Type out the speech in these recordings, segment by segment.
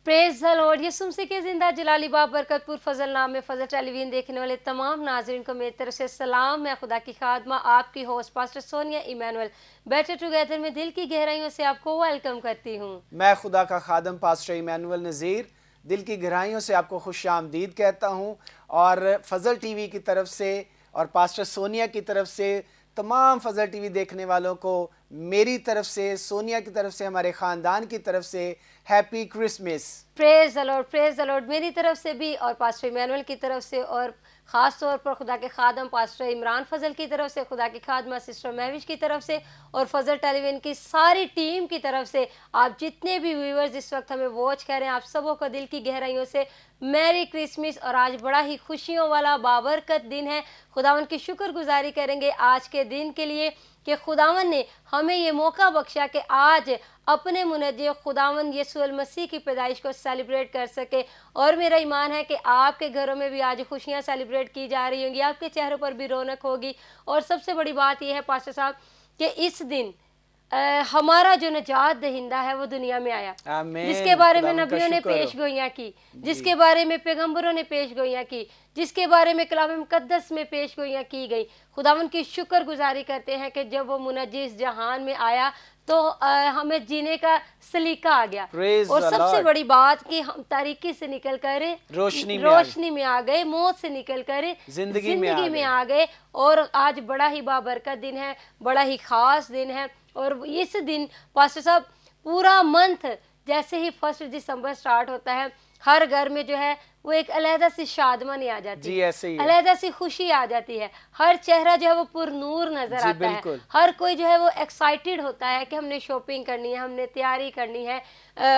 Praise the lord. यीशु मसीह के जिंदा जलाली बाब बरकतपुर फजल नाम में फजल टेलीविजन देखने वाले तमाम नाजरीन को मेरी तरफ से सलाम। मैं खुदा की खादमा आपकी host pastor Sonia Emmanuel better together में दिल की गहराइयों से आपको वेलकम करती हूँ। मैं खुदा का खादम पास्टर इमैनुअल नज़ीर दिल की गहराइयों से आपको खुश आमदीद कहता हूँ और फजल टीवी की तरफ से और पास्टर सोनिया की तरफ से तमाम फजल टीवी देखने वालों को मेरी तरफ से, सोनिया की तरफ से, हमारे ख़ानदान की तरफ से happy Christmas. Praise the Lord, praise the Lord. मेरी तरफ से भी और पास्टर इमैनुअल की तरफ से और ख़ास तौर पर खुदा के खादम पास्टर इमरान फजल की तरफ से, खुदा की खादमा सिस्टर महविश की तरफ से और फजल टेलीविजन की सारी टीम की तरफ से आप जितने भी व्यूअर्स इस वक्त हमें वॉच कर रहे हैं, आप सबों को दिल की गहराइयों से मैरी क्रिसमस। और आज बड़ा ही खुशियों वाला बाबरकत दिन है। खुदावन की शुक्रगुजारी करेंगे आज के दिन के लिए कि खुदावन ने हमें ये मौका बख्शा कि आज अपने मुनज्जे खुदावन यीशु मसीह की पैदाइश को सेलिब्रेट कर सके। और मेरा ईमान है कि आपके घरों में भी आज खुशियां सेलिब्रेट की जा रही होंगी, आपके चेहरों पर भी रौनक होगी। और सबसे बड़ी बात यह है पास्टर साहब कि इस दिन हमारा जो नजात दहिंदा है वो दुनिया में आया, जिसके बारे में नबियों ने पेश गोइयाँ की, जिसके बारे में पैगंबरों ने पेश गोइयाँ की, जिसके बारे में कलाम मुकद्दस में पेश गोइयाँ की गई। खुदावन की शुक्रगुजारी करते हैं कि जब वो मुनज्जी इस जहान में आया तो हमें जीने का सलीका आ गया। और सबसे बड़ी बात कि हम तारीकी से निकल कर रोशनी में आ गए, मौत से निकल कर जिंदगी में आ गए। और आज बड़ा ही बाबरकत दिन है, बड़ा ही खास दिन है। और इस दिन पास्टर साहब पूरा मंथ जैसे ही 1 दिसंबर स्टार्ट होता है, हर घर में जो है वो एक अलहदा सी शादमानी आ जाती है, अलहदा सी खुशी आ जाती है। हर चेहरा जो है वो पुरनूर नजर आता है, हर कोई जो है वो एक्साइटेड होता है कि हमने शॉपिंग करनी है, हमने तैयारी करनी है।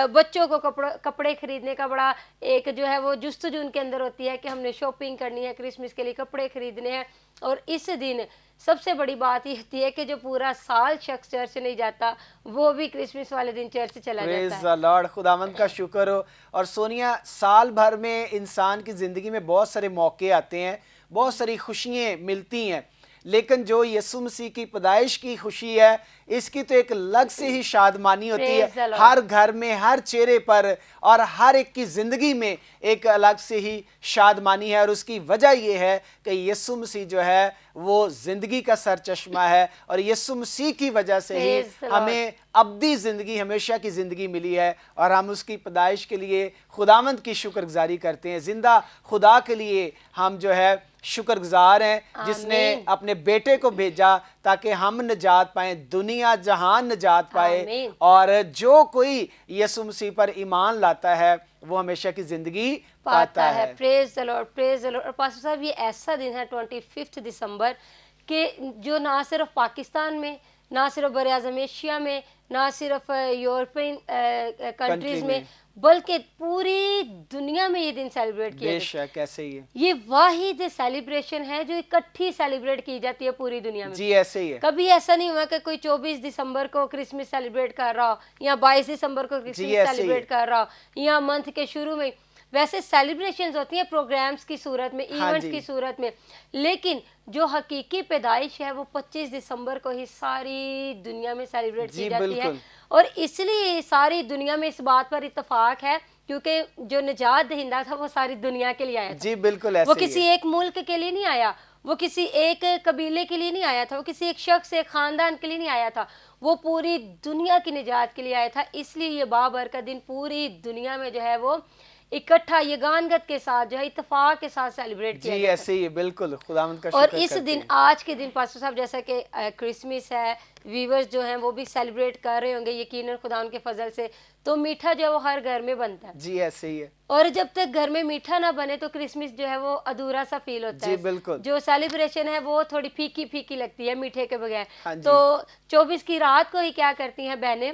बच्चों को कपड़े खरीदने का बड़ा एक जो है वो जुस्तजू उनके अंदर होती है कि हमने शॉपिंग करनी है, क्रिसमस के लिए कपड़े खरीदने हैं। और इस दिन सबसे बड़ी बात ये होती है कि जो पूरा साल शख्स चर्च नहीं जाता वो भी क्रिसमस वाले दिन चर्च चला जाता है। प्रेज़ द लॉर्ड, खुदावंद का शुक्र हो। और सोनिया, साल भर में इंसान की ज़िंदगी में बहुत सारे मौके आते हैं, बहुत सारी खुशियाँ मिलती हैं, लेकिन जो यीशु मसीह की पैदाइश की खुशी है इसकी तो एक अलग से ही शादमानी होती है। हर घर में, हर चेहरे पर और हर एक की ज़िंदगी में एक अलग से ही शादमानी है। और उसकी वजह यह है कि यीशु मसीह जो है वो ज़िंदगी का सरचश्मा है और यीशु मसीह की वजह से ही हमें अब्दी ज़िंदगी, हमेशा की ज़िंदगी मिली है। और हम उसकी पैदाइश के लिए खुदावंद की शुक्रगुजारी करते हैं। ज़िंदा खुदा के लिए हम जो है शुक्रगुजार हैं जिसने अपने बेटे को भेजा ताकि हम निजात पाएं, दुनिया जहान निजात पाए। और जो कोई यीशु मसीह पर ईमान लाता है वो हमेशा की जिंदगी पाता है। Praise the Lord, praise the Lord. और पास्टर साहब ये ऐसा दिन है 25 दिसंबर के जो ना सिर्फ पाकिस्तान में, ना सिर्फ बर आज़म एशिया में, ना सिर्फ यूरोपियन कंट्रीज में, बल्कि पूरी दुनिया में ये दिन सेलिब्रेट किया जाता है। कैसे ये वाहिद सेलिब्रेशन है जो इकट्ठी सेलिब्रेट की जाती है पूरी दुनिया में। जी ऐसे ही है। कभी ऐसा नहीं हुआ कि कोई 24 दिसंबर को क्रिसमस सेलिब्रेट कर रहा हो या 22 दिसंबर को क्रिसमस सेलिब्रेट कर रहा हो या मंथ के शुरू में। वैसे सेलिब्रेशंस होती हैं प्रोग्राम्स की सूरत में, इवेंट्स की सूरत में, लेकिन जो हकीकी पैदाइश है वो 25 दिसंबर को ही सारी दुनिया में सेलिब्रेट की जाती है। और इसलिए सारी दुनिया में इस बात पर इत्तेफाक है क्योंकि जो निजात दहिंदा था वो सारी दुनिया के लिए आया था। जी बिल्कुल ऐसे वो किसी एक मुल्क के लिए नहीं आया, वो किसी एक कबीले के लिए नहीं आया था, वो किसी एक शख्स, एक खानदान के लिए नहीं आया था, वो पूरी दुनिया की निजात के लिए आया था। इसलिए ये बाबरकत दिन पूरी दुनिया में जो है वो इकट्ठा यगानगत के साथ जो है इत्तेफाक के साथ सेलिब्रेट किया जाता है। ऐसे ही बिल्कुल खुदावंद का और इस दिन, आज के दिन पास्टर साहब जैसा कि क्रिसमस है, व्यूअर्स जो हैं वो भी सेलिब्रेट कर रहे होंगे यकीनन खुदावंद के फजल से, तो मीठा जो है वो हर घर में बनता है। जी ऐसे ही है। और जब तक घर में मीठा ना बने तो क्रिसमस जो है वो अधूरा सा फील होता है। जी बिल्कुल। जो सेलिब्रेशन है वो थोड़ी फीकी फीकी लगती है मीठे के बगैर। तो 24 की रात को ही क्या करती हैं बहनें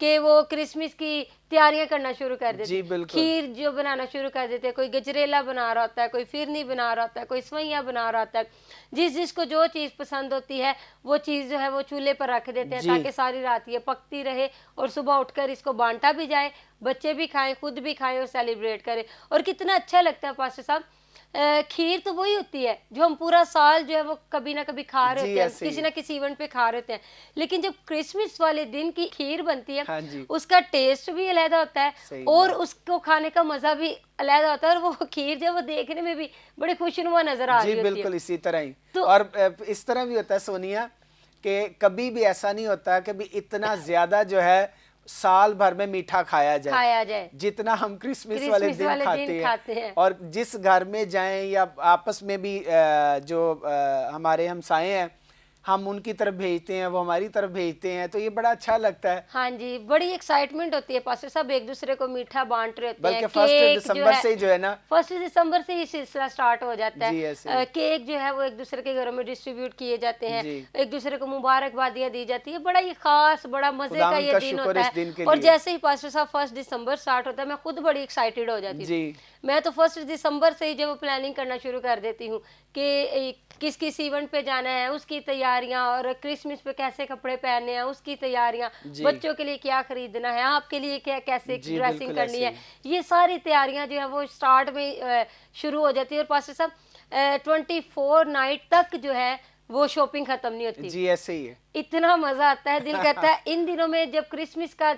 कि वो क्रिसमस की तैयारियां करना शुरू कर देते हैं, खीर जो बनाना शुरू कर देते हैं। कोई गजरेला बना रहा होता है, कोई फिरनी बना रहा होता है, कोई सवैयाँ बना रहा होता है। जिसको जो चीज़ पसंद होती है वो चीज़ जो है वो चूल्हे पर रख देते हैं ताकि सारी रात ये पकती रहे और सुबह उठकर इसको बांटा भी जाए, बच्चे भी खाएं, खुद भी खाएं और सेलिब्रेट करें। और कितना अच्छा लगता है पास्टर साहब खीर तो वही होती है जो हम पूरा साल जो है वो कभी ना कभी खा रहे जी, होते हैं, ऐसे ही। किसी ना किसी इवेंट पे खा रहे होते हैं, लेकिन जब क्रिसमस वाले दिन की खीर बनती है हाँ जी, उसका टेस्ट भी अलग होता है सही और बात। उसको खाने का मजा भी अलग होता है, और वो खीर जो है वो देखने में भी बड़ी खुशनुमा नजर आ जी रही होती है। बिल्कुल इसी तरह ही। तो और इस तरह भी होता है सोनिया कि कभी भी ऐसा नहीं होता कि भी इतना ज्यादा जो है साल भर में मीठा खाया जाए जितना हम क्रिसमस वाले क्रिसमस दिन वाले दिन खाते खाते हैं। हैं। और जिस घर में जाएं या आपस में भी जो हमारे हमसाए हैं हम उनकी तरफ भेजते हैं, वो हमारी तरफ भेजते हैं, तो ये बड़ा अच्छा लगता है। हाँ जी, बड़ी एक्साइटमेंट होती है पास्टर साहब, एक दूसरे को मीठा बांट रहे होते हैं। बल्कि फर्स्ट केक जो दिसंबर है से ही जो है ना, 1 दिसंबर से ही सिलसिला स्टार्ट हो जाता जी है। ऐसे ही। केक जो है वो एक दूसरे के घरों में डिस्ट्रीब्यूट किए जाते हैं, जी एक दूसरे को मुबारकबादियां दी जाती है। बड़ा ये खास, बड़ा मजे का खुदावंद ये का दिन शुक्र होता इस है। दिन के और लिए। जैसे ही पास्टर साहब 1 दिसंबर स्टार्ट होता है मैं खुद बड़ी एक्साइटेड हो जाती हूँ। जी मैं तो 1 दिसंबर से ही जब प्लानिंग करना शुरू कर देती हूँ कि किस किस इवेंट पे जाना है, उसकी तैयारियां, और क्रिसमस पे कैसे कपड़े पहनने हैं उसकी तैयारियां, जी बच्चों के लिए क्या खरीदना है, आपके लिए क्या कैसे जी ड्रेसिंग बिल्कुल करनी ऐसे है, ही। ये सारी तैयारियां जो है वो स्टार्ट में शुरू हो जाती है। और पास्टर साहब 24 नाइट तक जो है वो शॉपिंग खत्म नहीं होती। जी ऐसे ही है। इतना मजा आता है, दिल करता है इन दिनों में जब क्रिसमस का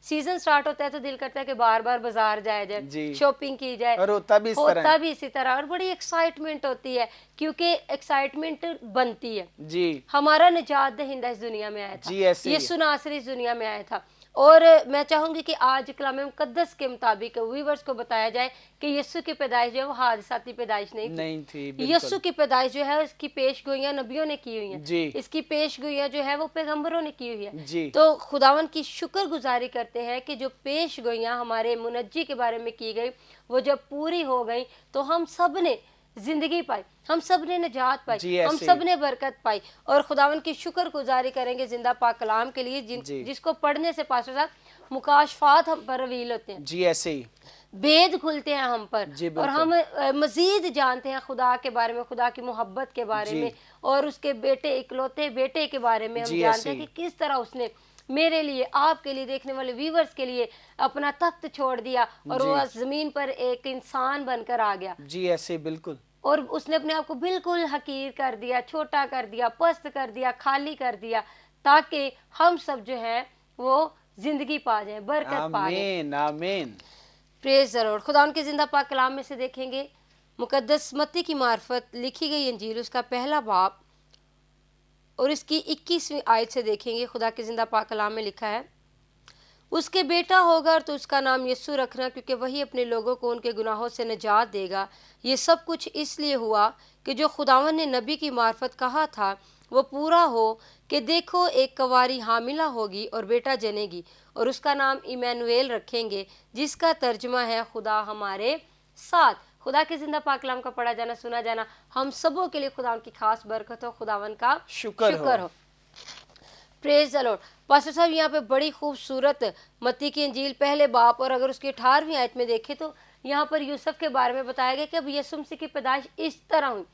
सीजन स्टार्ट होता है तो दिल करता है कि बार बार बाजार जाया जाए, जी शॉपिंग की जाए। और होता भी इस तरह होता है। भी इसी तरह, और बड़ी एक्साइटमेंट होती है क्योंकि एक्साइटमेंट बनती है। जी हमारा निजात दहिंदा इस दुनिया में आया था, जी ऐसे ही है। यीशु नासरी इस दुनिया में आया था। और मैं चाहूंगी कि आज कलाम मुकद्दस के मुताबिक व्यूअर्स को बताया जाए कि यीशु की पैदाइश जो है वो हादसाती पैदाइश नहीं थी। नहीं थी यीशु बिल्कुल। की पैदाइश जो है इसकी पेशगोइयां नबियों ने की हुई हैं, जी इसकी पेशगोइयां जो है वो पैगंबरों ने की हुई है। जी तो खुदावन की शुक्रगुजारी करते हैं कि जो पेशगोइयां हमारे मुनज्जी के बारे में की गई वो जब पूरी हो गई तो हम सब ने जिंदगी पाई, हम सब ने निजात पाई, जी हम ऐसे सब ही। ने बरकत पाई। और खुदावन की शुक्रगुजारी करेंगे जिंदा पाक कलाम के लिए जी जिसको पढ़ने से पास्टर साहब मुकाशफात हम पर रवील होते हैं, जी ऐसे ही। भेद खुलते हैं हम पर, जी और बिल्कुल। हम मजीद जानते हैं खुदा के बारे में, खुदा की मोहब्बत के बारे जी में, और उसके बेटे, इकलौते बेटे के बारे में हम जी जानते ऐसे हैं ही। कि किस तरह उसने मेरे लिए, आपके लिए, देखने वाले व्यूवर्स के लिए अपना तख्त छोड़ दिया और जी वो जमीन पर एक इंसान बनकर आ गया, जी ऐसे ही बिल्कुल। और उसने अपने आप को बिल्कुल हकीर कर दिया, छोटा कर दिया, पस्त कर दिया, खाली कर दिया, ताकि हम सब जो है वो जिंदगी पा जाए, बरकत पा जाए। आमीन आमीन। Praise the Lord. खुदा उनके जिंदा पाक कलाम में से देखेंगे मुकद्दस मत्ती की मार्फत लिखी गई इंजील उसका पहला बाब और इसकी 21वीं आयत से देखेंगे। खुदा के जिंदा पाक कलाम में लिखा है, उसके बेटा होगा तो उसका नाम यीशु रखना, क्योंकि वही अपने लोगों को उनके गुनाहों से निजात देगा। ये सब कुछ इसलिए हुआ कि जो खुदावन ने नबी की मार्फत कहा था वो पूरा हो, कि देखो एक कंवारी हामिला होगी और बेटा जनेगी और उसका नाम इमैनुएल रखेंगे, जिसका तर्जमा है खुदा हमारे साथ। खुदा के जिंदा पाक कलाम का पढ़ा जाना, सुना जाना हम सबों के लिए खुदा की खास बरकत हो, खुदावन का शुक्र हो। Praise the Lord. पास्टर साहब यहाँ पे बड़ी खूबसूरत मत्ती की इंजील पहले बाप और अगर उसकी 18वीं आयत में देखें तो यहाँ पर यूसुफ के बारे में बताया गया कि अब यीशु मसीह की पैदाइश इस तरह हुई,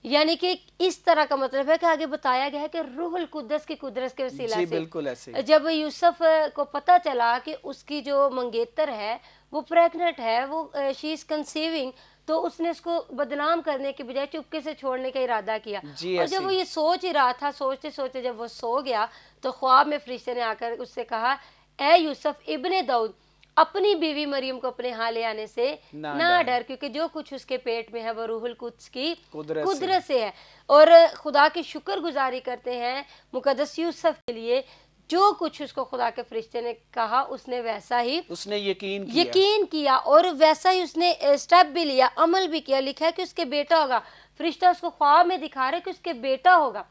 यानी कि इस तरह का मतलब है कि आगे बताया गया है कि रूहुल कुद्दस की कुदरत के वसीला जी से बिल्कुल ऐसे। जब यूसुफ को पता चला कि उसकी जो मंगेतर है वो प्रेग्नेंट है, वो शी इज कंसीविंग, तो उसने उसको बदनाम करने के बजाय चुपके से छोड़ने का इरादा किया। जी और ऐसे जब वो ही। ये सोच ही रहा था, सोचते सोचते जब वो सो गया तो ख्वाब में फरिश्ते ने आकर उससे कहा, ए यूसुफ इब्ने दाऊद, अपनी बीवी मरियम को अपने यहाँ ले आने से ना डर, क्योंकि जो कुछ उसके पेट में है वो रूहुल कुद्स की कुदरत से है। और खुदा की शुक्रगुजारी करते हैं मुकद्दस यूसुफ के लिए, जो कुछ उसको खुदा के फरिश्ते ने कहा उसने वैसा ही उसने यकीन किया और वैसा ही उसने स्टेप भी लिया, अमल भी किया। लिखा है कि उसके बेटा होगा, फरिश्ता उसको ख्वाब में दिखा रहे कि उसके बेटा होगा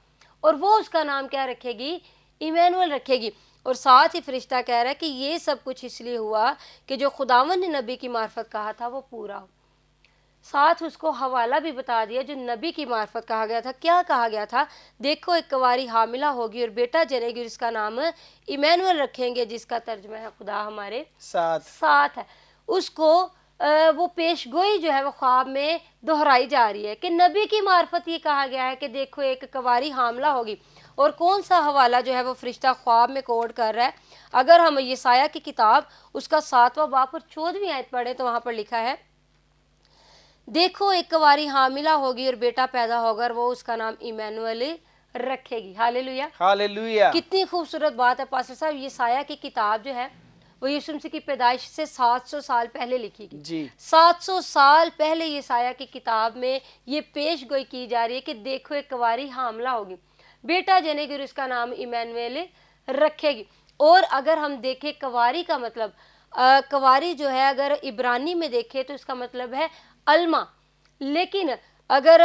और वो उसका नाम क्या रखेगी, इमैनुएल रखेगी। और साथ ही फरिश्ता कह रहा है कि ये सब कुछ इसलिए हुआ कि जो खुदावन ने नबी की मार्फत कहा था वो पूरा हो। साथ उसको हवाला भी बता दिया जो नबी की मार्फत कहा गया था। क्या कहा गया था, देखो एक कंवारी हामिला होगी और बेटा जनेगी और इसका नाम इमैनुएल रखेंगे, जिसका तर्जमा है खुदा हमारे साथ है। उसको वो पेशगोई जो है वो ख्वाब में दोहराई जा रही है कि नबी की मार्फत ये कहा गया है कि देखो एक कंवारी हामिला होगी। और कौन सा हवाला जो है वो फरिश्ता ख्वाब में कोड कर रहा है, अगर हम यसाया की किताब उसका 7वां बाब और 14वीं आयत पढ़े तो वहाँ पर लिखा है, देखो एक कुंवारी हामिला होगी और बेटा पैदा होगा और वो उसका नाम इमैनुअल रखेगी। हालेलुया। हालेलुया। कितनी खूबसूरत बात है पास्टर साहब। यशायाह की किताब जो है वो यीशु मसीह की पैदाइश से 700 साल पहले लिखी गई। जी 700 साल पहले यशायाह की किताब में ये पेश गोई की जा रही है कि देखो एक कुंवारी हामला होगी, बेटा जनेगी और उसका नाम इमैनुएल रखेगी। और अगर हम देखें कुंवारी का मतलब, कुंवारी जो है अगर इब्रानी में देखें तो इसका मतलब है अल्मा। लेकिन अगर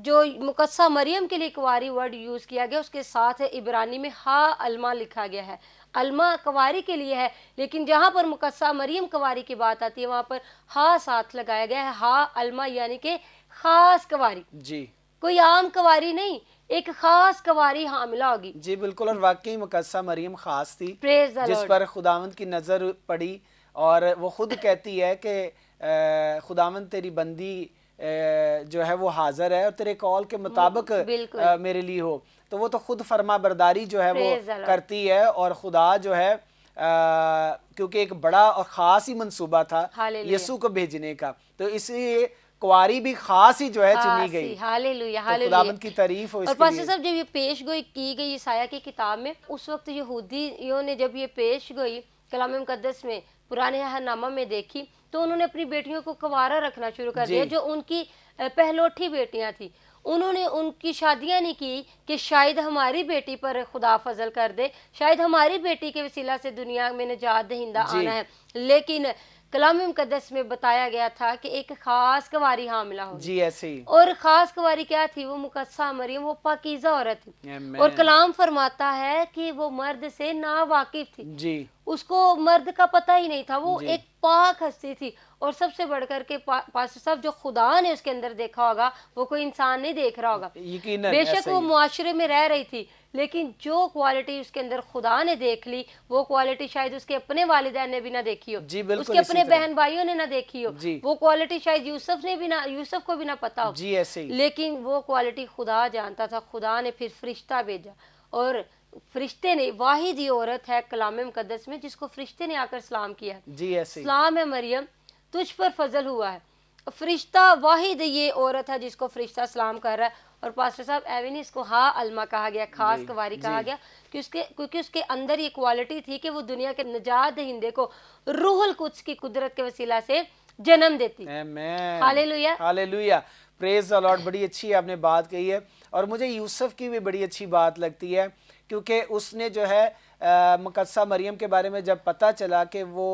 जो मुकस्सा मरियम के लिए कुंवारी वर्ड यूज़ किया गया उसके साथ इब्रानी में हा अल्मा लिखा गया है। अल्मा कुंवारी के लिए है, लेकिन जहाँ पर मुकस्सा मरियम कुंवारी की बात आती है वहाँ पर हा साथ लगाया गया है, हा अल्मा, यानी कि खास कुंवारी। जी कोई आम कुंवारी नहीं, एक खास कुंवारी हामिला होगी। जी बिल्कुल। और वाकई मुकद्दसा मरियम खास थी प्रेज द जिस लॉर्ड। पर खुदावंद की नज़र पड़ी, और वो खुद कहती है कि खुदावंद तेरी बंदी जो है वो हाजिर है और तेरे कॉल के मुताबिक बिल्कुल। मेरे लिए हो। तो वो तो खुद फर्मा बरदारी जो है वो Praise the Lord. करती है, और खुदा जो है क्योंकि एक बड़ा और ख़ास ही मंसूबा था Hallelujah. यीशु को भेजने का, तो इसलिए कुंवारी भी खास ही जो है चुनी गई। हालेलुया तो हालेलुया। खुदावंद की तारीफ हो और इसके पास्टर लिए। साहब जब ये पेश गोई की गई ईसाया की किताब में, उस वक्त यहूदियों ने जब ये पेश गोई कलाम मुकद्दस में पुराने अहदनामा में देखी तो उन्होंने अपनी बेटियों को कुंवारा रखना शुरू कर दिया, जी। जो उनकी पहलोठी बेटियां थी। उन्होंने उनकी शादियां नहीं की कि शायद हमारी बेटी पर खुदा फजल कर दे, शायद हमारी बेटी के वसीला से दुनिया में निजात दहिंदा जी। आना है। लेकिन कलाम मुकद्दस में बताया गया था कि एक खास कुंवारी हामिला होगी। जी ऐसे ही। और खास कुंवारी क्या थी? वो मुकद्दसा मरियम, वो पाकीज़ा औरत थी। Amen. और कलाम फरमाता है कि वो मर्द से ना वाकिफ थी, जी उसको मर्द का पता ही नहीं था, वो जी। एक पाक हस्ती थी। और सबसे बढ़कर के पास्टर साहब जो खुदा ने उसके अंदर देखा होगा वो कोई इंसान नहीं देख रहा होगा। यकीनन बेशक ऐसा वो ही। मुआशरे में रह रही थी, लेकिन जो क्वालिटी उसके अंदर खुदा ने देख ली वो क्वालिटी शायद उसके अपने वालिदैन ने भी ना देखी हो, जी बिल्कुल उसके अपने इसी तरह। बहन भाइयों ने ना देखी हो, जी। वो क्वालिटी शायद यूसुफ को भी ना पता हो। जी ऐसे ही। लेकिन वो क्वालिटी खुदा जानता था। खुदा ने फिर फरिश्ता भेजा, और फरिश्ते ने, वाहिद ही औरत है कलाम मुकद्दस में जिसको फरिश्ते ने आकर सलाम किया। जी ऐसे ही। सलाम है मरियम, तुझ पर फजल हुआ है। फरिश्ता वाहिद ये औरत है जिसको फरिश्ता सलाम कर रहा है। और पास्टर साहब एविन इसको हा अल्मा कहा गया, खास जी, कुंवारी कहा जी। गया क्योंकि उसके अंदर ये क्वालिटी थी कि वो दुनिया के निजात दहिंदे को रूहुल कुद्स की कुदरत के वसीला से जन्म देती। आमेन। हालेलुया। हालेलुया। Praise the lord. बड़ी अच्छी आपने बात कही है, और मुझे यूसुफ की भी बड़ी अच्छी बात लगती है, क्योंकि उसने जो है मुकद्दसा मरियम के बारे में जब पता चला कि वो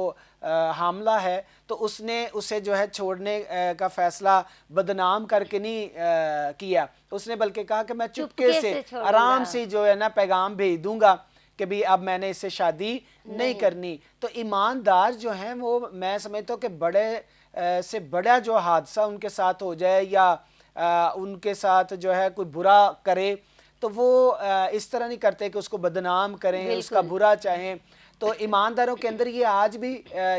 हामला है, तो उसने उसे जो है छोड़ने का फैसला बदनाम करके नहीं किया। उसने बल्कि कहा कि मैं चुपके से छोड़ आराम दूंगा। से जो है ना पैगाम भेज दूंगा कि भी अब मैंने इससे शादी नहीं करनी। तो ईमानदार जो हैं वो, मैं समझता हूँ कि बड़े से बड़ा जो हादसा उनके साथ हो जाए या उनके साथ जो है कोई बुरा करे, तो वो इस तरह नहीं करते कि उसको बदनाम करें, उसका बुरा चाहें। तो ईमानदारों के अंदर ये आज भी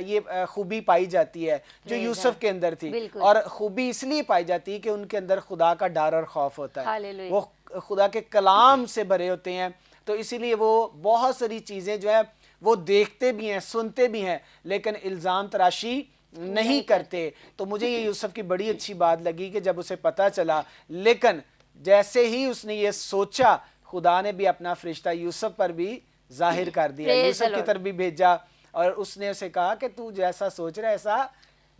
ये खूबी पाई जाती है जो यूसुफ के अंदर थी। बिल्कुल। और खूबी इसलिए पाई जाती है कि उनके अंदर खुदा का डर और खौफ होता है, हालेलुया। वो खुदा के कलाम से भरे होते हैं। तो इसीलिए वो बहुत सारी चीज़ें जो है वो देखते भी हैं, सुनते भी हैं, लेकिन इल्ज़ाम तराशी नहीं करते। तो मुझे ये यूसुफ की बड़ी अच्छी बात लगी कि जब उसे पता चला, लेकिन जैसे ही उसने ये सोचा, खुदा ने भी अपना फरिश्ता यूसुफ पर भी जाहिर कर दिया, Praise यूसुफ the की Lord. तरफ भी भेजा, और उसने उसे कहा कि तू जैसा सोच रहा है ऐसा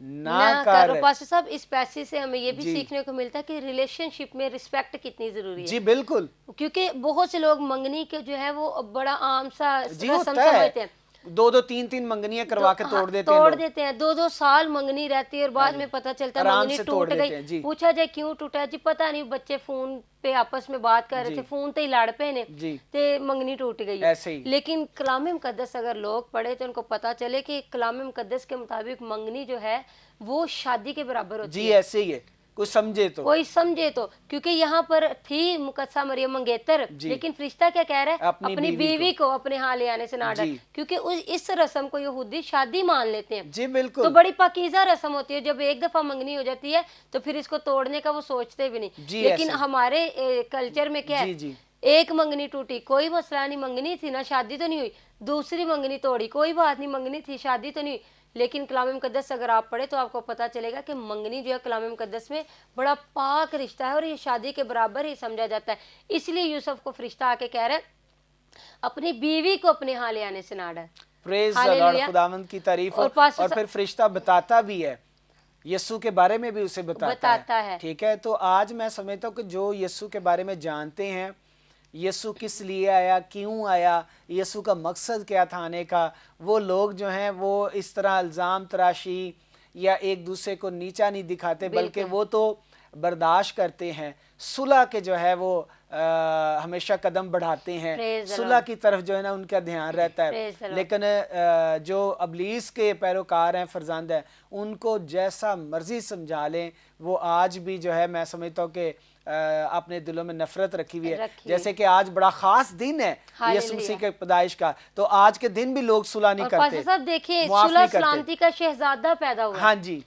ना ना कर। करो। पास्टर साहब इस पैसे से हमें ये भी जी। सीखने को मिलता है कि रिलेशनशिप में रिस्पेक्ट कितनी जरूरी जी है। बिल्कुल। क्योंकि बहुत से लोग मंगनी के जो है वो बड़ा आम सा जी रस्म होता है, समझते हैं। 2-2 3-3 मंगनियां करवा के तोड़ देते हैं तोड़ लोग। देते हैं। 2-2 साल मंगनी रहती है और बाद में पता चलता है आराम मंगनी से टूट तोड़ देते गई। हैं। जी पूछा जाए क्यों टूटा, जी पता नहीं, बच्चे फोन पे आपस में बात कर रहे जी। थे, फोन ते ही लड़ पे ने जी ते मंगनी टूट गई। ऐसे ही। लेकिन कलाम मुकद्दस अगर लोग पढ़े तो उनको पता चले कि कलाम मुकद्दस के मुताबिक मंगनी जो है वो शादी के बराबर होती जी है। ऐसे ही है, कुछ समझे तो। कोई समझे तो, क्योंकि यहाँ पर थी मुकद्दसा मरियम मंगेतर, जी। लेकिन फरिश्ता क्या कह रहा है? अपनी अपनी बीवी बीवी को अपने यहाँ ले आने से ना डर, जी। क्योंकि इस रस्म को यहूदी शादी मान लेते हैं। जी तो बिल्कुल। बड़ी पाकीज़ा रस्म होती है। जब एक दफा मंगनी हो जाती है तो फिर इसको तोड़ने का वो सोचते भी नहीं। जी, लेकिन ऐसे। हमारे कल्चर में क्या जी है, जी एक मंगनी टूटी कोई मसला नहीं, मंगनी थी ना, शादी तो नहीं हुई। दूसरी मंगनी तोड़ी कोई बात नहीं, मंगनी थी शादी तो नहीं हुई। لیکن کلام مقدس اگر آپ پڑھیں تو آپ کو پتہ چلے گا کہ منگنی جو ہے کلام مقدس میں بڑا پاک رشتہ ہے اور یہ شادی کے برابر ہی سمجھا جاتا ہے. اس لیے یوسف کو فرشتہ آ کے کہہ رہا ہے اپنی بیوی کو اپنے ہاں لے آنے سے نہ ڈر. پریز دی لارڈ, خداوند کی تعریف ہو. اور پھر فرشتہ بتاتا بھی ہے, یسوع کے بارے میں بھی اسے بتاتا ہے. ٹھیک ہے, تو آج میں سمجھتا ہوں کہ جو یسوع کے بارے میں جانتے ہیں, یسوع کس لیے آیا, کیوں آیا, یسوع کا مقصد کیا تھا آنے کا, وہ لوگ جو ہیں وہ اس طرح الزام تراشی یا ایک دوسرے کو نیچا نہیں دکھاتے, بلکہ وہ تو برداشت کرتے ہیں, صلح کے جو ہے وہ ہمیشہ قدم بڑھاتے ہیں, صلح کی طرف جو ہے نا ان کا دھیان رہتا ہے. لیکن جو ابلیس کے پیروکار ہیں, فرزند ہیں, ان کو جیسا مرضی سمجھا لیں, وہ آج بھی جو ہے میں سمجھتا ہوں کہ اپنے دلوں میں نفرت رکھی ہوئی ہے. جیسے کہ آج بڑا خاص دن ہے یسوع مسیح کے پیدائش کا, تو آج کے دن بھی لوگ صلح نہیں کرتے. اور صاحب دیکھیں, صلح سلامتی کا شہزادہ پیدا ہوا. ہاں جی,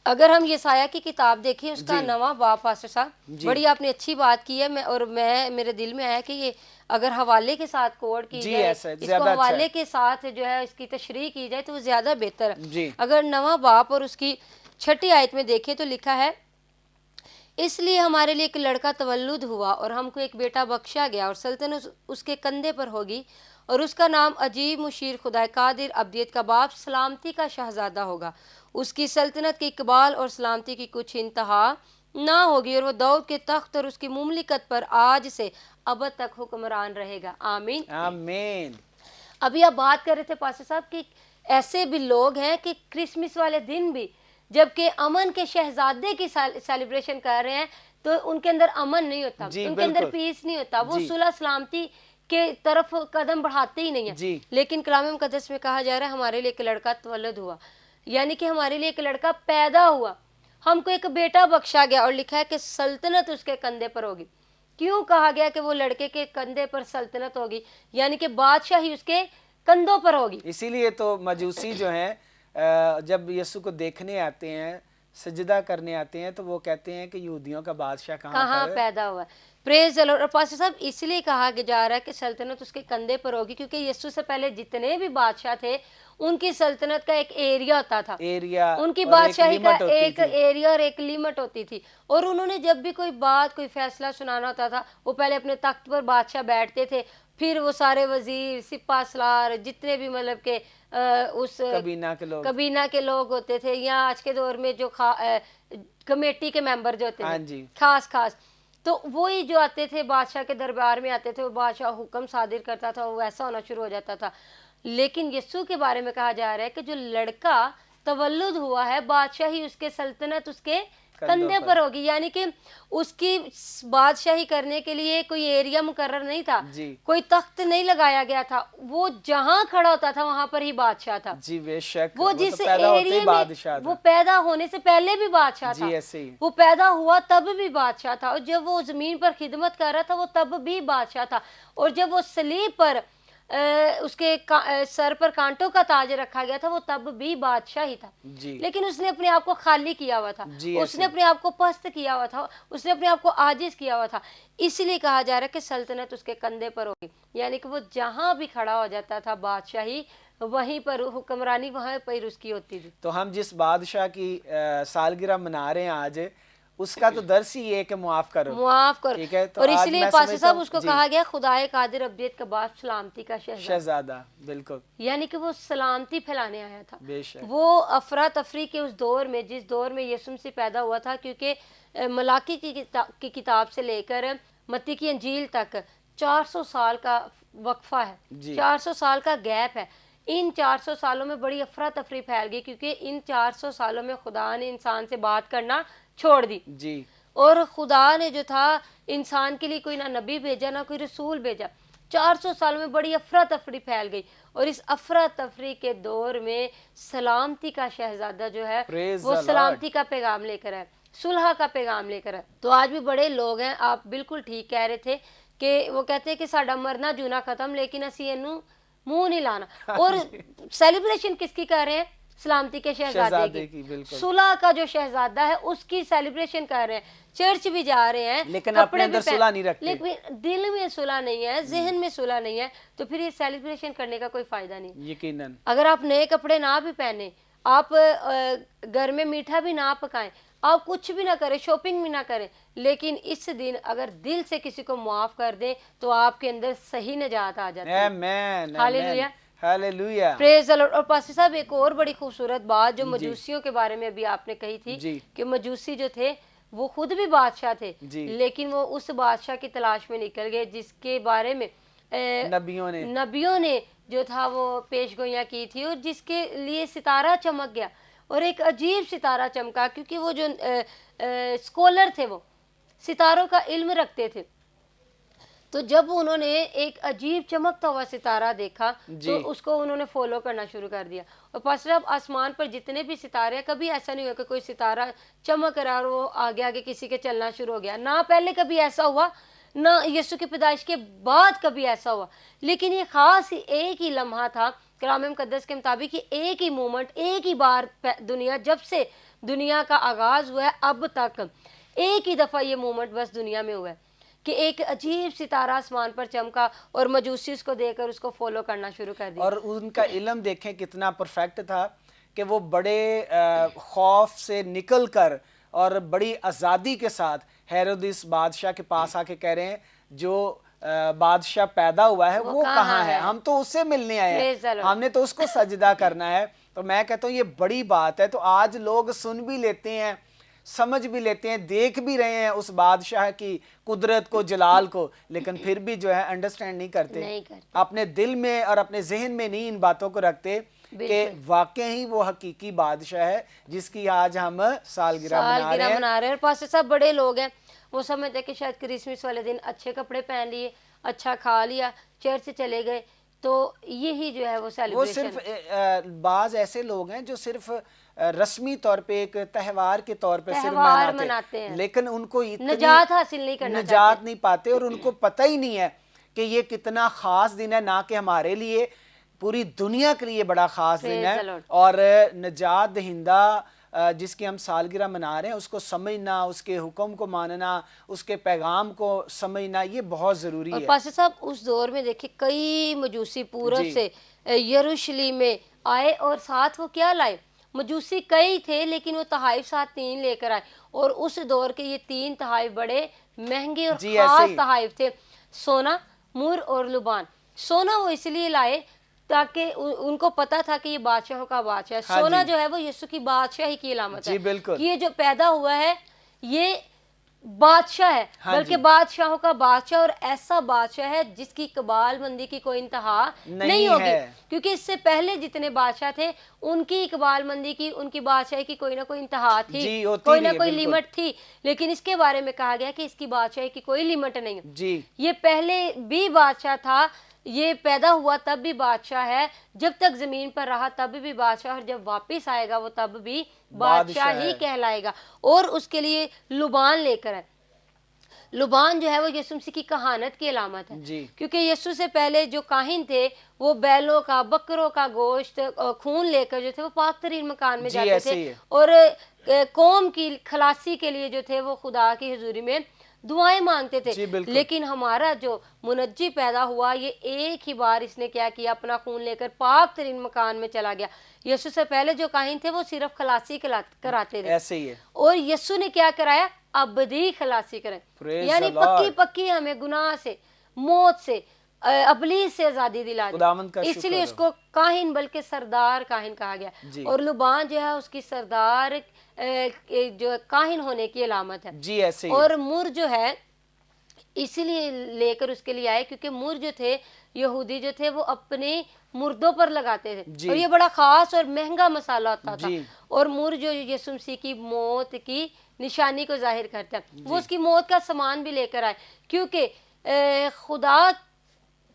اگر ہم یسایہ کی کتاب دیکھیں اس کا 9واں باب, پاسٹر صاحب بڑی آپ نے اچھی بات کی ہے, اور میرے دل میں آیا کہ یہ اگر حوالے کے ساتھ کوڈ کی جائے, اس کو حوالے کے ساتھ جو ہے اس کی تشریح کی جائے تو وہ زیادہ بہتر ہے. اگر 9واں باب اور اس کی 6 آیت میں دیکھیں تو لکھا ہے, اس لیے ہمارے لیے ایک لڑکا تولد ہوا اور ہم کو ایک بیٹا بخشا گیا, اور سلطنت اس کے کندھے پر ہوگی, اور اس کا نام عجیب, مشیر, خدا قادر, ابدیت کا باپ, سلامتی کا شہزادہ ہوگا. اس کی سلطنت کی اقبال اور سلامتی کی کچھ انتہا نہ ہوگی, اور وہ داؤد کے تخت اور اس کی مملکت پر آج سے ابد تک حکمران رہے گا. آمین آمین. ابھی آپ بات کر رہے تھے پاسٹر صاحب کہ ایسے بھی لوگ ہیں کہ کرسمس والے دن بھی جبکہ امن کے شہزادے کی سیلیبریشن کر رہے ہیں تو ان کے اندر امن نہیں ہوتا, ان کے اندر پیس نہیں ہوتا, وہ صلح سلامتی کے طرف قدم بڑھاتے ہی نہیں ہیں. لیکن کلام مقدس میں کہا جا رہا ہے ہمارے لیے ایک لڑکا تولد ہوا, یعنی کہ ہمارے لیے ایک لڑکا پیدا ہوا, ہم کو ایک بیٹا بخشا گیا, اور لکھا ہے کہ سلطنت اس کے کندھے پر ہوگی. کیوں کہا گیا کہ وہ لڑکے کے کندھے پر سلطنت ہوگی, یعنی کہ بادشاہی اس کے کندھوں پر ہوگی. اسی لیے تو مجوسی جو ہیں جب یسوع کو دیکھنے آتے ہیں, سجدہ کرنے آتے ہیں, تو وہ کہتے ہیں کہ یہودیوں کا بادشاہ کہاں پیدا ہوا. پریز دی لارڈ. اور پاسٹر صاحب اس لیے کہا جا رہا ہے کہ سلطنت اس کے کندھے پر ہوگی کیونکہ یسوع سے پہلے جتنے بھی بادشاہ تھے ان کی سلطنت کا ایک ایریا ہوتا تھا, ان کی بادشاہی کا ایک ایریا اور ایک لیمٹ ہوتی تھی, اور انہوں نے جب بھی کوئی بات, کوئی فیصلہ سنانا ہوتا تھا, وہ پہلے اپنے تخت پر بادشاہ بیٹھتے تھے, پھر وہ سارے وزیر, سپاہ سالار, جتنے بھی مطلب کہ اس کابینہ کے لوگ ہوتے تھے, یا آج کے دور میں جو کمیٹی کے ممبر جو ہوتے ہیں خاص, تو وہی جو آتے تھے بادشاہ کے دربار میں آتے تھے, وہ بادشاہ حکم صادر کرتا تھا, وہ ایسا ہونا شروع ہو جاتا تھا. لیکن یسوع کے بارے میں کہا جا رہا ہے کہ جو لڑکا تولد ہوا ہے, بادشاہی اس کے سلطنت اس کے کندھے پر ہوگی, یعنی کہ اس کی بادشاہی کرنے کے لیے کوئی ایریا مقرر نہیں تھا, کوئی تخت نہیں لگایا گیا تھا, وہ جہاں کھڑا ہوتا تھا وہاں پر ہی بادشاہ تھا. جی بے شک, وہ جس ایریا میں وہ پیدا ہونے سے پہلے بھی بادشاہ تھا, وہ پیدا ہوا تب بھی بادشاہ تھا, اور جب وہ زمین پر خدمت کر رہا تھا وہ تب بھی بادشاہ تھا, اور جب وہ صلیب پر اس کے سر پر کانٹوں کا تاج رکھا گیا تھا وہ تب بھی بادشاہ ہی تھا. لیکن اس نے اپنے آپ کو خالی کیا ہوا تھا, اس نے اپنے آپ کو پست کیا ہوا تھا, اس نے اپنے آپ کو عاجز کیا ہوا تھا. اس لیے کہا جا رہا ہے کہ سلطنت اس کے کندھے پر ہوگی, یعنی کہ وہ جہاں بھی کھڑا ہو جاتا تھا بادشاہی وہیں پر حکمرانی وہاں پر اس کی ہوتی تھی. تو ہم جس بادشاہ کی سالگرہ منا رہے ہیں آج, اس کا تو درس ہی ہے کہ معاف کرو. اور اس لیے پاسٹر صاحب اس کو کہا گیا خدائے قادر, ابدیت کا باپ, سلامتی کا شہزادہ. بالکل, یعنی کہ وہ سلامتی پھیلانے آیا تھا. بے شک, وہ افراتفری کے اس دور میں, جس دور میں یسوع مسیح پیدا ہوا تھا, کیونکہ ملاکی کی کتاب سے لے کر متی کی انجیل تک 400 سال کا وقفہ ہے, 400 سال کا گیپ ہے. ان 400 سالوں میں بڑی افراتفری پھیل گئی کیونکہ ان 400 سالوں میں خدا نے انسان سے بات کرنا چھوڑ دی, اور خدا نے جو تھا انسان کے لیے کوئی نہ نبی بھیجا نہ کوئی رسول بھیجا. 400 سالوں میں بڑی افراتفری پھیل گئی, اور اس افراتفری کے دور میں سلامتی کا شہزادہ جو ہے وہ سلامتی کا پیغام لے کر ہے, صلح کا پیغام لے کر ہے. تو آج بھی بڑے لوگ ہیں, آپ بالکل ٹھیک کہہ رہے تھے کہ وہ کہتے ہیں کہ ساڈا مرنا جونا ختم, لیکن اسی اینو منہ نہیں لانا. اور سیلیبریشن کس کی کر رہے ہیں؟ سلامتی کے شہزادے کی, صلح کا جو شہزادہ ہے اس کی سیلیبریشن کر رہے ہیں, چرچ بھی جا رہے ہیں, لیکن اپنے اندر صلح نہیں رکھتے, لیکن دل میں صلح نہیں ہے, ذہن میں صلح نہیں ہے, تو پھر یہ سیلیبریشن کرنے کا کوئی فائدہ نہیں. یقیناً اگر آپ نئے کپڑے نہ بھی پہنے, آپ گھر میں میٹھا بھی نہ پکائیں, آپ کچھ بھی نہ کریں, شاپنگ بھی نہ کریں, لیکن اس دن اگر دل سے کسی کو معاف کر دیں تو آپ کے اندر صحیح نجات آ جاتی ہے. آمین ہاللویہ, ہاللویہ. پریز دی لارڈ. اور پاسٹر صاحب ایک اور بڑی خوبصورت بات جو جی مجوسیوں کے بارے میں ابھی آپ نے کہی تھی جی کہ مجوسی جو تھے وہ خود بھی بادشاہ تھے, جی لیکن وہ اس بادشاہ کی تلاش میں نکل گئے جس کے بارے میں نبیوں نے جو تھا وہ پیش گوئیاں کی تھی, اور جس کے لیے ستارہ چمک گیا, اور ایک عجیب ستارہ چمکا, کیونکہ وہ جو اسکولر تھے وہ ستاروں کا علم رکھتے تھے. تو جب انہوں نے ایک عجیب چمکتا ہوا ستارہ دیکھا تو اس کو انہوں نے فالو کرنا شروع کر دیا. اور پاسٹر اب آسمان پر جتنے بھی ستارے ہیں, کبھی ایسا نہیں ہوا کہ کوئی ستارہ چمک رہا اور وہ آگے آگے کسی کے چلنا شروع ہو گیا, نہ پہلے کبھی ایسا ہوا, نہ یسوع کی پیدائش کے بعد کبھی ایسا ہوا. لیکن یہ خاص ایک ہی لمحہ تھا کلام مقدس کے مطابق, کہ ایک ہی مومنٹ, ایک ہی بار دنیا, جب سے دنیا کا آغاز ہوا ہے اب تک ایک ہی دفعہ یہ مومنٹ بس دنیا میں ہوا ہے کہ ایک عجیب ستارہ آسمان پر چمکا اور مجوسی اس کو دیکھ کر اس کو فالو کرنا شروع کر دیا. اور ان کا علم دیکھیں کتنا پرفیکٹ تھا کہ وہ بڑے خوف سے نکل کر اور بڑی آزادی کے ساتھ ہیرودیس بادشاہ کے پاس آ کے کہہ رہے ہیں جو بادشاہ پیدا ہوا ہے وہ کہاں ہے, ہم تو اس سے ملنے آئے ہیں, ہم نے تو اس کو سجدہ کرنا ہے. تو میں کہتا ہوں یہ بڑی بات ہے. تو آج لوگ سن بھی لیتے ہیں, سمجھ بھی لیتے ہیں, دیکھ بھی رہے ہیں اس بادشاہ کی قدرت کو, جلال کو, لیکن پھر بھی جو ہے انڈرسٹینڈ نہیں کرتے, اپنے دل میں اور اپنے ذہن میں نہیں ان باتوں کو رکھتے کہ واقعی وہ حقیقی بادشاہ ہے جس کی آج ہم سالگرہ منا رہے ہیں. اور پاسٹر صاحب بڑے لوگ ہیں, وہ سمجھتے ہیں کہ شاید کرسمس والے دن اچھے کپڑے پہن لیے, اچھا کھا لیا, چرچ چلے گئے, تو یہی جو ہے وہ سیلیبریشن. وہ صرف بعض ایسے لوگ ہیں جو صرف رسمی طور پہ ایک تہوار کے طور پہ صرف مناتے ہیں, لیکن ان کو نجات حاصل نہیں کرنا, نجات نہیں پاتے, اور ان کو پتہ ہی نہیں ہے کہ یہ کتنا خاص دن ہے, نہ کہ ہمارے لیے, پوری دنیا کے لیے بڑا خاص دن ہے. اور نجات دہندہ جس کی ہم سالگرہ منا رہے ہیں اس کو سمجھنا, اس کے حکم کو ماننا, اس کے پیغام کو سمجھنا, یہ بہت ضروری ہے. اور پاسٹر صاحب اس دور میں دیکھیں کئی مجوسی پورب سے یروشلم میں آئے, اور ساتھ وہ کیا لائے, مجوسی کئی تھے لیکن وہ تحائف ساتھ 3 لے کر آئے, اور اس دور کے یہ 3 تحائف بڑے مہنگے اور خاص تحائف تھے, سونا, مر اور لبان. سونا وہ اس لیے لائے تاکہ ان کو پتا تھا کہ یہ بادشاہوں کا بادشاہ ہے. سونا جو ہے وہ یسوع کی بادشاہی کی علامت ہے, کہ یہ جو پیدا ہوا ہے یہ بادشاہ ہے, بلکہ بادشاہوں کا بادشاہ, اور ایسا بادشاہ ہے جس کی اقبال مندی کی کوئی انتہا نہیں ہوگی, کیونکہ اس سے پہلے جتنے بادشاہ تھے ان کی اقبال مندی کی, ان کی بادشاہی کی کوئی نہ کوئی انتہا تھی, کوئی نہ کوئی لیمٹ تھی, لیکن اس کے بارے میں کہا گیا کہ اس کی بادشاہی کی کوئی لیمٹ نہیں ہے. یہ پہلے بھی بادشاہ تھا, یہ پیدا ہوا تب بھی بادشاہ ہے, جب تک زمین پر رہا تب بھی بادشاہ, اور جب واپس آئے گا وہ تب بھی بادشاہ ہی کہلائے گا. اور اس کے لیے لبان لے کر ہے. لبان جو ہے وہ یسوع مسیح کی کہانت کی علامت ہے, کیونکہ یسوع سے پہلے جو کاہن تھے وہ بیلوں کا, بکروں کا گوشت, خون لے کر جو تھے وہ پاک ترین مکان میں جاتے تھے, اور قوم کی خلاصی کے لیے جو تھے وہ خدا کی حضوری میں دعائیں مانگتے تھے. لیکن ہمارا جو منجی پیدا ہوا یہ ایک ہی بار اس نے کیا کیا, اپنا خون لے کر پاک ترین مکان میں چلا گیا. یسوع سے پہلے جو کاہن تھے وہ صرف خلاصی کراتے تھے, ایسے ہی ہے, اور یسوع نے کیا کرایا, ابدی خلاصی کریں, یعنی پکی پکی ہمیں گناہ سے, موت سے, ابلیس سے آزادی دلا دی. اس لیے اس کو کاہن بلکہ سردار کاہن کہا گیا. اور لبان جو ہے اس کی سردار جو کاہن ہونے کی علامت ہے. اور مر جو ہے اس لیے لے کر اس کے لیے آئے کیونکہ مر جو تھے یہودی جو تھے وہ اپنے مردوں پر لگاتے تھے, اور یہ بڑا خاص اور مہنگا مسالہ ہوتا تھا. اور مر جو یسوع مسیح کی موت کی نشانی کو ظاہر کرتا ہے, وہ اس کی موت کا سامان بھی لے کر آئے, کیونکہ خدا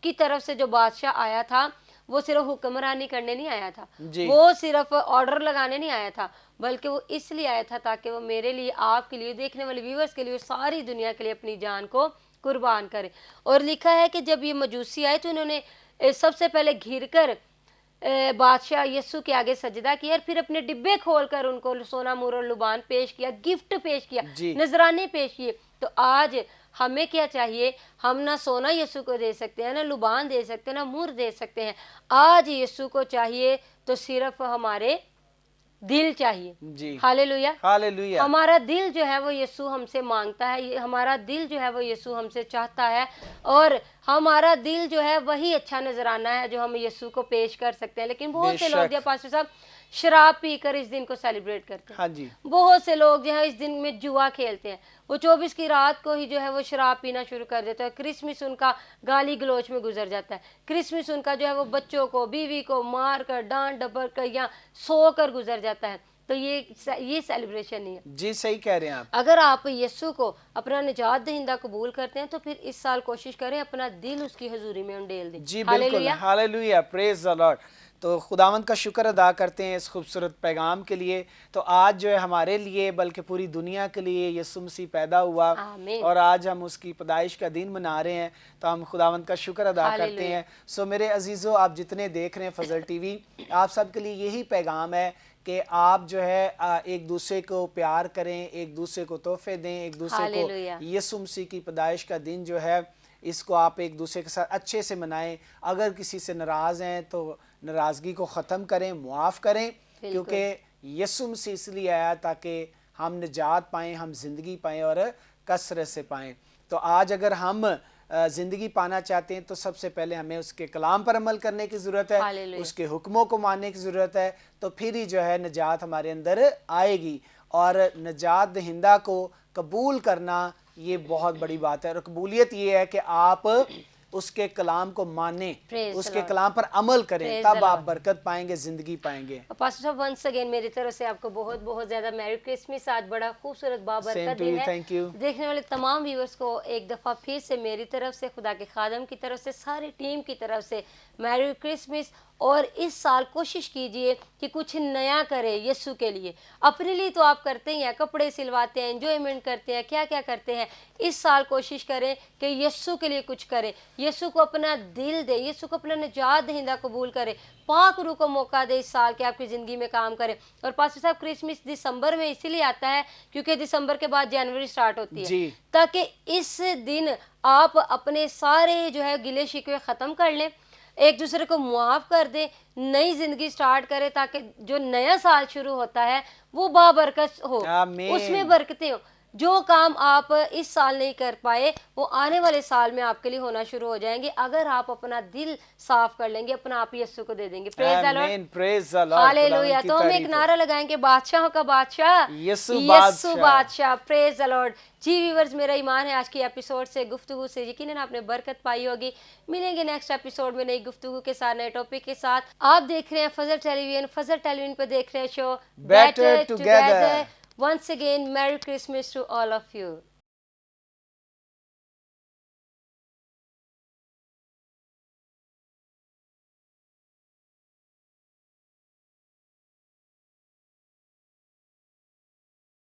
کی طرف سے جو بادشاہ آیا تھا وہ صرف حکمرانی کرنے نہیں آیا تھا, وہ صرف آرڈر لگانے نہیں آیا تھا, بلکہ وہ اس لیے آیا تھا تاکہ وہ میرے لیے, آپ کے لیے, دیکھنے والے ویورز کے لیے, ساری دنیا کے لیے اپنی جان کو قربان کرے. اور لکھا ہے کہ جب یہ مجوسی آئے تو انہوں نے سب سے پہلے گھر کر بادشاہ یسوع کے آگے سجدہ کیا, اور پھر اپنے ڈبے کھول کر ان کو سونا, مر اور لبان پیش کیا, گفٹ پیش کیا, نذرانے پیش کیے. تو آج ہمیں کیا چاہیے, ہم نہ سونا یسوع کو دے سکتے ہیں, نہ لبان دے سکتے ہیں, نہ مر دے سکتے ہیں. آج یسوع کو چاہیے تو صرف ہمارے दिल चाहिए। जी हालेलुया। हालेलुया हमारा दिल जो है वो यीशु हमसे मांगता है, हमारा दिल जो है वो यीशु हमसे चाहता है, और हमारा दिल जो है वही अच्छा नजराना है जो हम यीशु को पेश कर सकते हैं। लेकिन बहुत से लोग बेशक जो पास्टर साहब शराब पीकर इस दिन को सेलिब्रेट करते हैं। हाँ जी बहुत से लोग जो है इस दिन में जुआ खेलते हैं, वो 24 की रात को ही जो है वो शराब पीना शुरू कर देते हैं। क्रिसमस उनका गाली गलौच में गुजर जाता है। क्रिसमस उनका जो है वो बच्चों को, बीवी को मार कर, डांट डबर कर या सो कर गुजर जाता है। तो ये सेलिब्रेशन नहीं है। जी सही कह रहे हैं आप अगर आप यीशु को अपना निजात दहिंदा कबूल करते हैं तो फिर इस साल कोशिश करें अपना दिल उसकी हजूरी में उंडेल दें। जी बिल्कुल हालेलुया प्रेज द लॉर्ड। तो खुदावंद का शुक्र अदा करते हैं इस खूबसूरत पैगाम के लिए। तो आज जो है हमारे लिए बल्कि पूरी दुनिया के लिए यीशु मसीह पैदा हुआ आमीन। और आज हम उसकी पैदाइश का दिन मना रहे हैं, तो हम खुदावंद का शुक्र अदा करते हैं। सो मेरे अजीज़ों, आप जितने देख रहे हैं फजल टीवी, आप सब के लिए यही पैगाम है कि आप जो है एक दूसरे को प्यार करें, एक दूसरे को तोहफे दें, एक दूसरे को यीशु मसीह की पैदाइश का दिन जो है इसको आप एक दूसरे के साथ अच्छे से मनाएं। अगर किसी से नाराज़ हैं तो नाराज़गी को ख़त्म करें, मुआफ़ करें, क्योंकि यीशु मसीह इसलिए आया ताकि हम निजात पाएँ, हम ज़िंदगी पाएँ और कसरत से पाएँ। तो आज अगर हम ज़िंदगी पाना चाहते हैं तो सबसे पहले हमें उसके कलाम पर अमल करने की ज़रूरत है, उसके हुक्मों को मानने की ज़रूरत है, तो फिर ही जो है निजात हमारे अंदर आएगी। और निजात दहिंदा को कबूल करना ये बहुत बड़ी बात है। और कबूलियत ये है कि आप उसके कलाम को मानें, उसके कलाम पर अमल करें, तब आप बरकत पाएंगे, ज़िंदगी पाएंगे। पास्टर साहब वंस अगेन मेरी तरफ से आपको बहुत बहुत ज़्यादा मैरी क्रिसमस। आज बड़ा खूबसूरत बाबरकत दिन है। Thank you. देखने वाले तमाम व्यूअर्स को एक दफ़ा फिर से मेरी तरफ से, खुदा के खादम की तरफ से, सारी टीम की तरफ से मैरी क्रिसमस। और इस साल कोशिश कीजिए कि कुछ नया करें यीशु के लिए। अपने लिए तो आप करते ही हैं, कपड़े सिलवाते हैं, एंजॉयमेंट करते हैं, क्या क्या करते हैं। इस साल कोशिश करें कि यीशु के लिए कुछ करें, यीशु को अपना दिल दे, यीशु को अपना निजात दहिंदा कबूल करें। पाक रूह को मौका दे इस साल के आपकी ज़िंदगी में काम करें। और पास्टर साहब क्रिसमस दिसंबर में इसीलिए आता है क्योंकि दिसंबर के बाद जनवरी स्टार्ट होती है, ताकि इस दिन आप अपने सारे जो है गिले शिकवे ख़त्म कर लें, एक दूसरे को मुआफ़ कर दें, नई ज़िंदगी स्टार्ट करें, ताकि जो नया साल शुरू होता है वो बाबरकत हो, उसमें बरकतें हो। जो काम आप इस साल नहीं कर पाए वो आने वाले साल में आपके लिए होना शुरू हो जाएंगे, अगर आप अपना दिल साफ कर लेंगे, अपना आप यीशु को दे देंगे। Praise the Lord, praise the Lord, hallelujah. तो हम एक नारा लगाएंगे, बादशाहों का बादशाह यीशु बादशाह। Praise the lord. जी व्यूअर्स, मेरा ईमान है आज की एपिसोड से, गुफ्तगू से यकीनन आपने बरकत पाई होगी। मिलेंगे नेक्स्ट एपिसोड में नई गुफ्तगू के साथ, नए टॉपिक के साथ। आप देख रहे हैं फजल टेलीविजन, फजल टेलीविजन पर देख रहे हैं show better together. Once again, Merry Christmas to all of you.